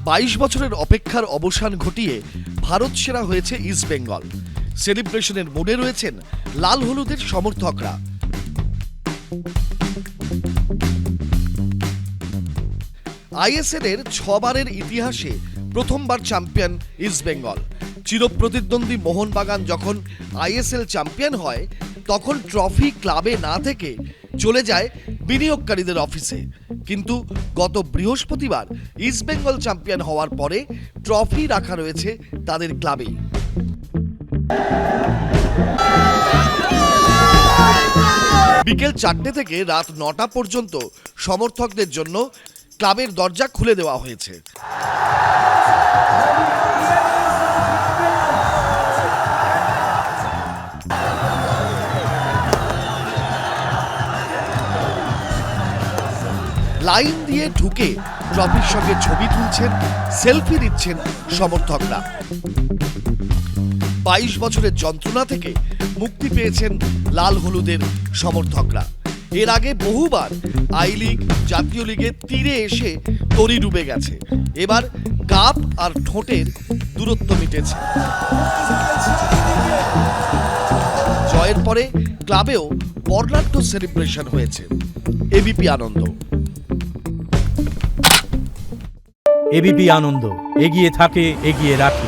22 বছরের অপেক্ষার অবসান ঘটিয়ে ভারত সেরা হয়েছে ইস্ট বেঙ্গল। সেলিব্রেশনের মোডে রয়েছেন লাল হলুদের সমর্থকরা। আইএসএল এর 6 বারের ইতিহাসে প্রথমবার চ্যাম্পিয়ন ইস্ট বেঙ্গল। চিরপ্রতিদ্বন্দ্বী মোহনবাগান যখন আইএসএল চ্যাম্পিয়ন হয় তখন ট্রফি ক্লাবে না থেকে চলে যায় বিনিয়োগকারীদের অফিসে। কিন্তু গত বৃহস্পতিবার ইস্ট বেঙ্গল চ্যাম্পিয়ন হওয়ার পরে ট্রফি রাখা রয়েছে তাদের ক্লাবেই। বিকেল 4টে থেকে রাত 9টা পর্যন্ত সমর্থকদের জন্য ক্লাবের দরজা খুলে দেওয়া হয়েছে। লাইন দিয়ে ঢুকে ট্রফির সঙ্গে ছবি তুলছেন, সেলফি দিচ্ছেন সমর্থকরা। 22 বছরের যন্ত্রণা থেকে মুক্তি পেয়েছেন লাল হলুদের সমর্থকরা। এর আগে বহুবার আই লিগ, জাতীয় লিগের তীরে এসে তরি ডুবে গেছে। এবার কাপ আর ঠোঁটের দূরত্ব মিটেছে। জয়ের পরে ক্লাবেও বর্ণাঢ্য সেলিব্রেশন হয়েছে। এবিপি আনন্দ। এবিপি আনন্দ, এগিয়ে থাকে, এগিয়ে রাখে।